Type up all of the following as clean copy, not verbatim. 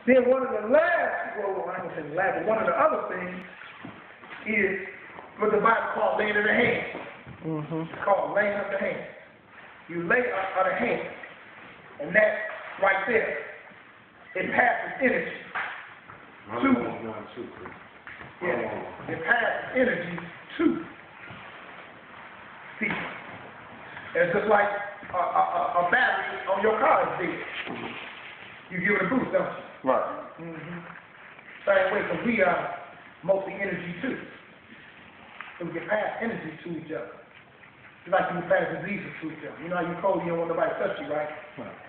Then one of the last, well, I don't say last, but one of the other things is what the Bible calls laying of the hands. It's called laying of the hands. You lay of the hands, and that right there, it passes energy to. Yeah, it passes energy to people. It's just like a battery on your car is dead. You give it a boost, don't you? Right. Same way, because we are mostly energy too. So we can pass energy to each other. It's like you can pass diseases to each other. You know how you cold, you don't want nobody to touch you, right?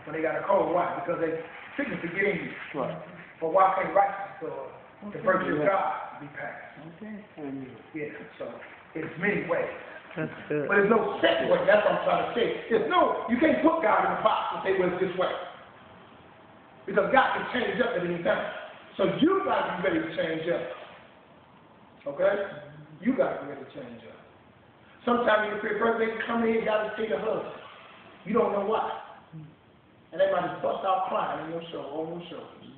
When they got a cold, why? Because they sickness to get in you. Right. But why can't righteousness or the virtue of God be passed? Yeah, so it's many ways. That's good. But there's no set way. That's what I'm trying to say. There's no, you can't put God in a box and say, well, it's this way. Because God can change up at any time. So you got to be ready to change up. Okay? You got to be ready to change up. Sometimes you feel first they come in, you got to take a hug. You don't know why. And they might just bust out crying on your shoulder, on your shoulders.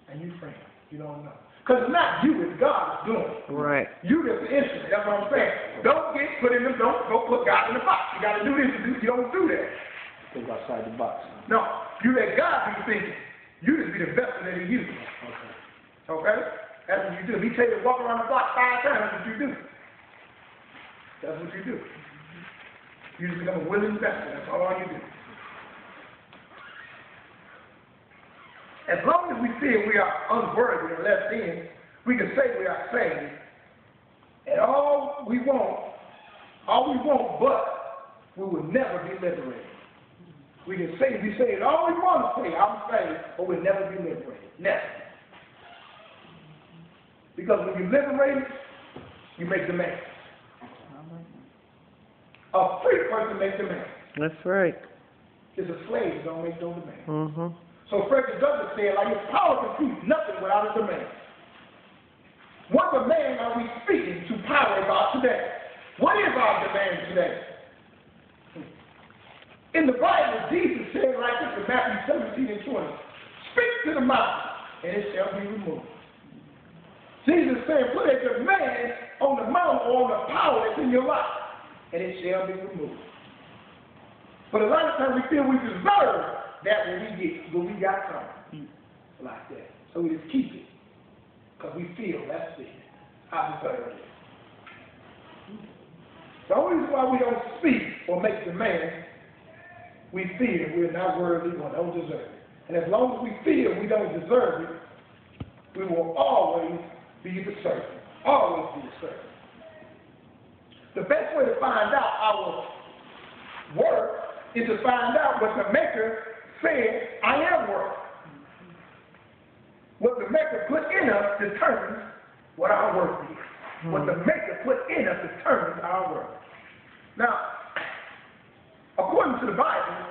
And you friend. You don't know. Because it's not you, it's God that's doing it. Right. You just the instrument. That's what I'm saying. Don't get put in the, don't go put God in the box. You got to do this. You don't do that. Think outside the box. No. You let God be thinking. You just be the vessel that He uses. Okay. Okay? That's what you do. If He tell you to walk around the block 5 times, that's what you do. That's what you do. You just become a willing vessel. That's all you do. As long as we feel we are unworthy or less than, we can say we are saved. And all we want, but we will never be liberated. We can say, we say it all we want to say, I'm saved, but we'll never be liberated. Never. Because when you're liberated, you make demands. A free person makes demands. That's right. It's a slave that don't make no demands. Mm-hmm. So Frederick Douglass said, like, his power can produce nothing without a demand. What demand are we speaking to power about today? What is our demand today? In the Bible, Jesus said like this in Matthew 17 and 20, speak to the mountain, and it shall be removed. Jesus said, put a demand on the mountain or on the power that's in your life, and it shall be removed. But a lot of times we feel we deserve that when we got something like that. So we just keep it. Because we feel, that's it. I deserve it. The only reason why we don't speak or make demands, we feel we're not worthy or don't deserve it. And as long as we feel we don't deserve it, we will always be the servant. Always be the servant. The best way to find out our worth is to find out what the Maker said, I am worth. What the Maker put in us determines what our worth is. What the Maker put in us determines our worth. Now, according to the Bible,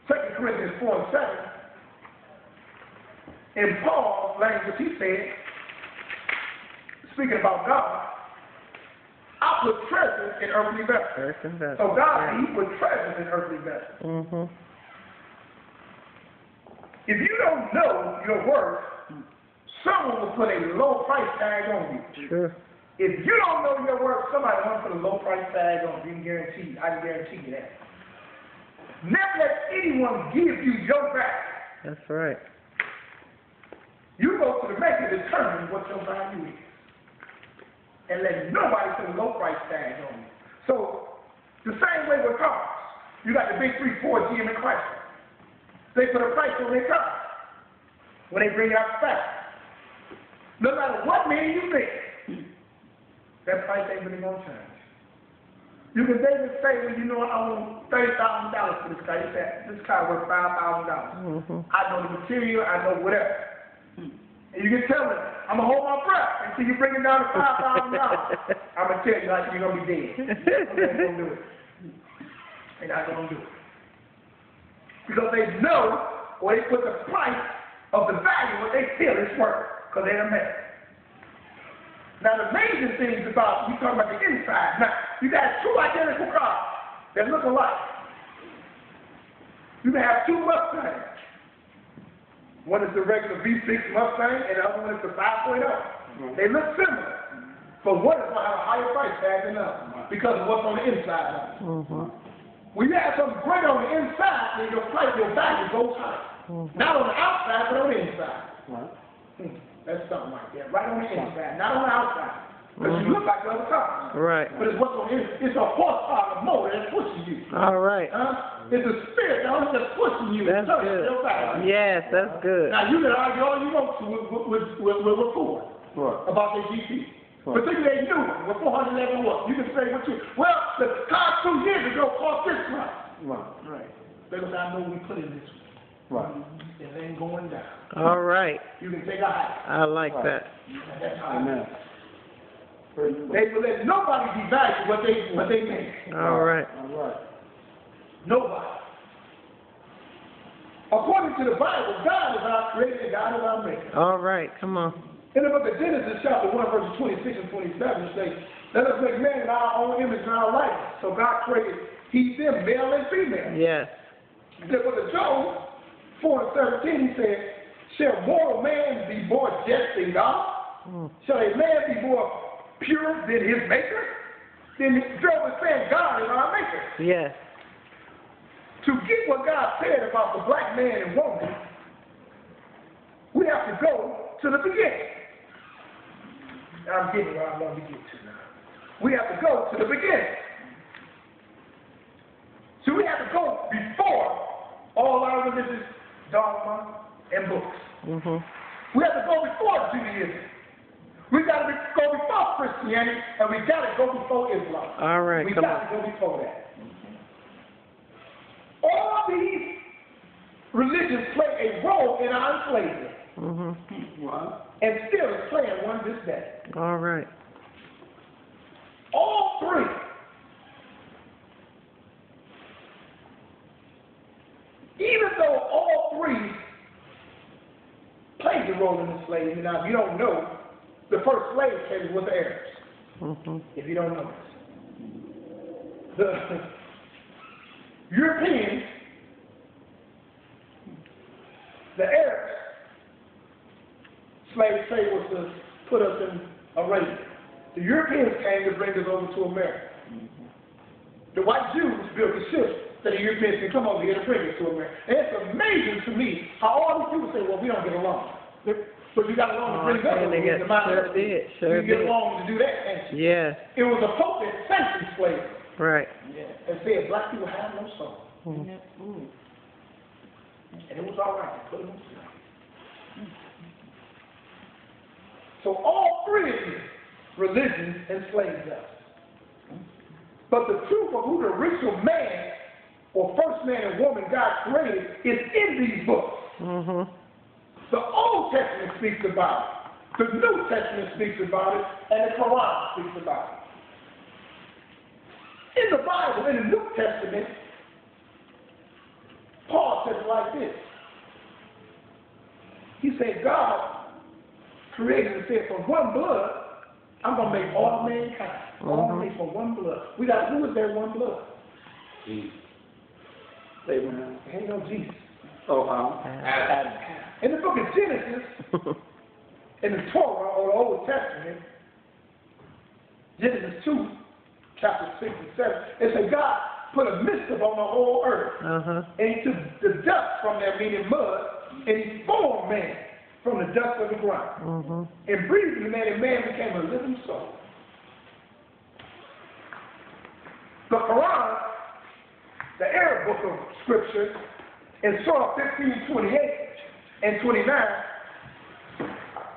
2 Corinthians 4 and 7, in Paul's language, he said, speaking about God, I put treasures in earthly vessels. So God, He put treasures in earthly vessels. If you don't know your worth, someone will put a low price tag on you. Sure. If you don't know your worth, somebody wants to put a low price tag on you. I can guarantee you that. Never let anyone give you your value. That's right. You go to the Maker to determine what your value is. And let nobody put a low price tag on you. So, the same way with cars. You got the big 3, 4 GM and Chrysler. They put a price on their car when they bring it out the factory. No matter what man you think, that price ain't really gonna change. You can David say, well, you know what, I want $30,000 for this car. You say, this car worth $5,000. I know the material, I know whatever. And you can tell them, I'm gonna hold my breath until you bring it down to $5,000. I'm gonna tell you like you're gonna be dead. They're not gonna do it. They're not gonna do it. Because they know, or they put the price of the value what they feel it's worth, because they're American. Now the amazing thing is about, we talking about the inside. Now, you got 2 identical cars that look alike. You can have 2 Mustangs. One is the regular V6 Mustang, and the other one is the 5.0. They look similar, but one is going to have a higher price tag than the other because of what's on the inside of it. When you have something great on the inside, then your price, your value goes high. Not on the outside, but on the inside. That's something like that. Right on the inside, not on the outside. Because you look like the other cars. Right. But it's what's on the inside. It's a horsepower motor that's pushing you. All right. It's a spirit that's pushing you. That's good. Yes, that's good. Now, you can argue all you want to with Ford about their GT. Particularly a new one with 411 watts. You can say what you, well, the car 2 years ago cost this much. Right. Because I know we put in this one. It ain't going down. All right. You can take a hike. I like that. That's how they will let nobody devalue what they make. All right. Nobody. According to the Bible, God is our creator and God is our maker. All right. Come on. In the book of Genesis, chapter 1, verses 26 and 27, it says, let us make man in our own image and our likeness. So God created them, male and female. Yes. In the book of Job 4 and 13, he said, shall mortal man be more just than God? Shall a man be more pure than his maker? Then Job is saying God is our maker. Yes. To get what God said about the black man and woman, we have to go to the beginning. I'm getting where I want to get to now. We have to go to the beginning. So we have to go before all our religious dogma and books. We have to go before Judaism. We got to go before Christianity, and we got to go before Islam. All right, we got to go before that. All these religions play a role in our enslavement. And still is playing one this day. All right. All three. Even though all three played the role in enslavement, now if you don't know, the first slave trade was the Arabs. If you don't know this. The Europeans, the Arabs, slave trade was to put us in Arabia. The Europeans came to bring us over to America. The white Jews built the ships that the Europeans can come over here to bring us to America. And it's amazing to me how all these people say, well, we don't get along. But you got along to bring us over here. You get along to do that, ain't you? Yeah. It was a potent sanctioned slavery. Right. And said black people have no soul. And it was all right to put them in slavery. So all three of these religions enslaved us. But the truth of who the original man or first man and woman God created is in these books. The Old Testament speaks about it. The New Testament speaks about it. And the Quran speaks about it. In the Bible, in the New Testament, Paul says it like this. He said, God created and said, from one blood, I'm going to make all mankind. All made from one blood. We got, who is there one blood? Jesus. Abraham. Ain't no Jesus. Adam. In the book of Genesis, in the Torah or the Old Testament, Genesis 2, chapter 6 and 7, it said God put a mist upon the whole earth. And he took the dust from there, meaning mud, and he formed man from the dust of the ground. And breathed in man, and man became a living soul. The Quran, the Arab book of scripture, in Surah 15, 28 and 29,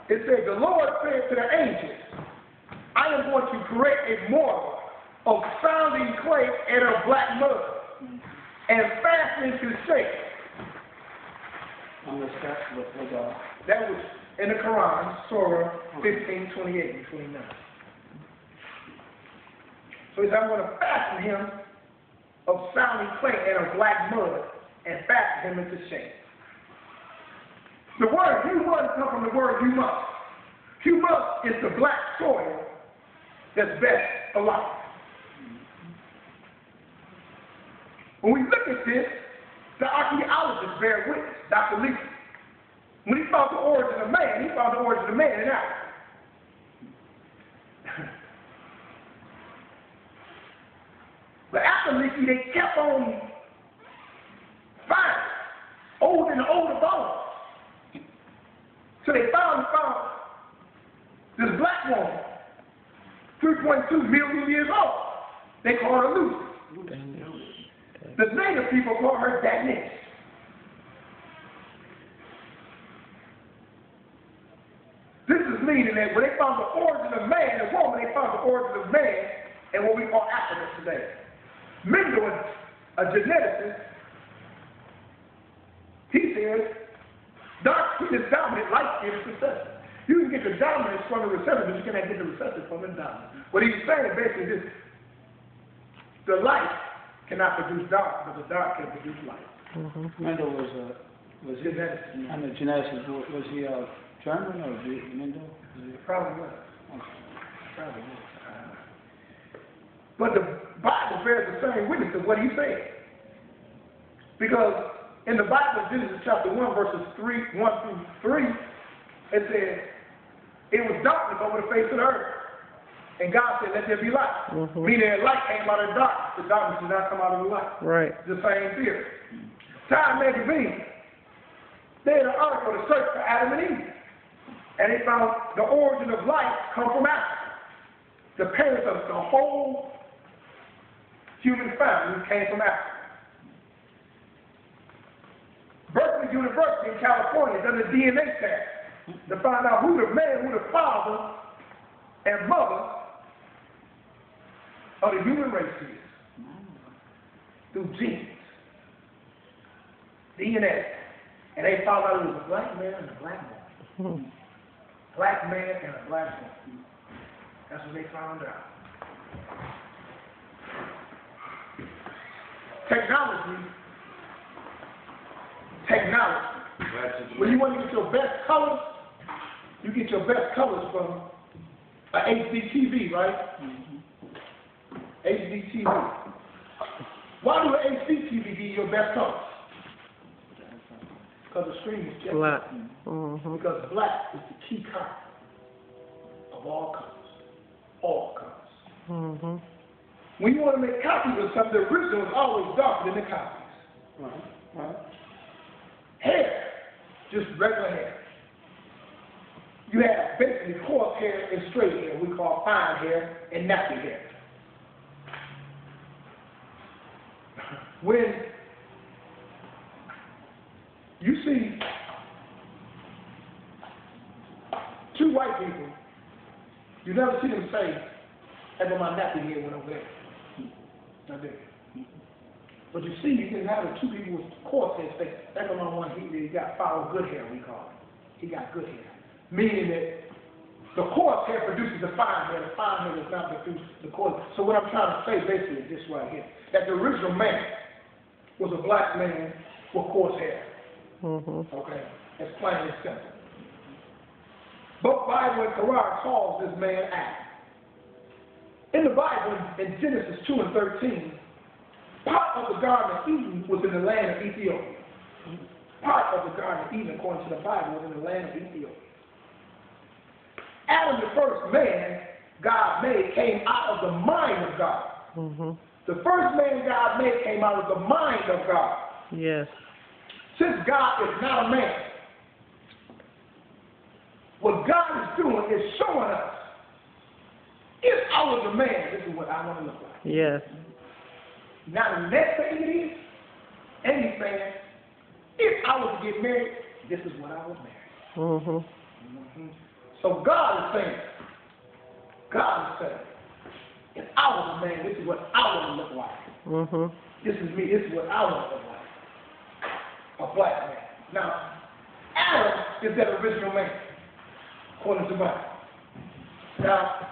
it says, the Lord said to the angels, I am going to create a mortal of sounding clay and of black mud, and fasten into shape. That was in the Quran, Surah 15, 28 and 29. So he said, I'm going to fasten him of sounding clay and of black mud, and fasten him into shape. The word humus comes from the word humus. Humus is the black soil that's best alive. When we look at this, the archaeologists bear witness, Dr. Lisa. When he found the origin of man, he found the origin of man in Africa. But after Leakey, they kept on finding older and older bones. So they found this black woman, 3.2 million years old. They called her Lucy. The native people call her Danish. This is meaning that when they found the origin of man and woman, they found the origin of man in what we call Africa today. Mendel, a geneticist, he says dark skin is dominant, light skin is recessive. You can get the dominance from the recessive, but you cannot get the recessive from the dominant. What he's saying basically is the light cannot produce dark, but the dark can produce light. Mendel was he Geneticist. I'm a geneticist. Was he German or Mendel? Probably was. Probably was. But the Bible bears the same witness to what he said. Because in the Bible, Genesis chapter 1, verses 1 through 3, it says, it was darkness over the face of the earth. And God said, let there be light. Meaning light came out of the darkness. The darkness did not come out of the light. Right. The same theory. Time magazine, they had an article to search for Adam and Eve. And they found the origin of life come from Africa. The parents of the whole human family came from Africa. Berkeley University in California done a DNA test to find out who the man, who the father and mother of the human race is. Through genes. DNA. And they found out it was a black man and a black woman. Black man and a black woman. That's what they found out. Technology. When you want to get your best colors, you get your best colors from an HD TV, right? HD TV. Why do an HD TV give you your best colors? Because the screen is just Black. Because black is the key color of all colors. All colors. When you want to make copies of something, the original is always darker than the copies. Right. Hair, just regular hair. You have basically coarse hair and straight hair, we call fine hair and nappy hair. When you see two white people, you never see them say, hey, but my nappy hair went over there. Not there. But you see, you can have the two people with coarse hair say, that go on one, he got foul good hair, we call it. He got good hair. Meaning that the coarse hair produces the fine hair does not produce the coarse. So what I'm trying to say basically is this right here, that the original man was a black man with coarse hair. Okay? That's plain and simple. Both Bible and Quran calls this man Adam. In the Bible, in Genesis 2 and 13, part of the Garden of Eden was in the land of Ethiopia. Part of the Garden of Eden, according to the Bible, was in the land of Ethiopia. Adam, the first man God made, came out of the mind of God. The first man God made came out of the mind of God. Yes. Since God is not a man, what God is doing is showing us, if I was a man, this is what I want to look like. Yes. Now the next thing it is, and he's saying, if I was to get married, this is what I would marry. So God is saying, if I was a man, this is what I want to look like. This is me, this is what I want to look like. A black man. Now, Adam is that original man, according to the Bible. Now,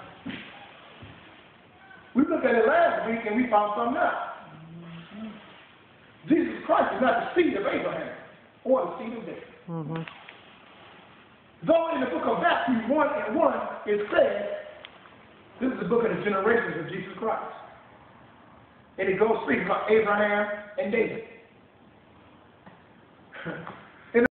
we looked at it last week and we found something out. Jesus Christ is not the seed of Abraham or the seed of David. Though in the book of Matthew 1:1 it says, this is the book of the generations of Jesus Christ. And it goes speaking about Abraham and David.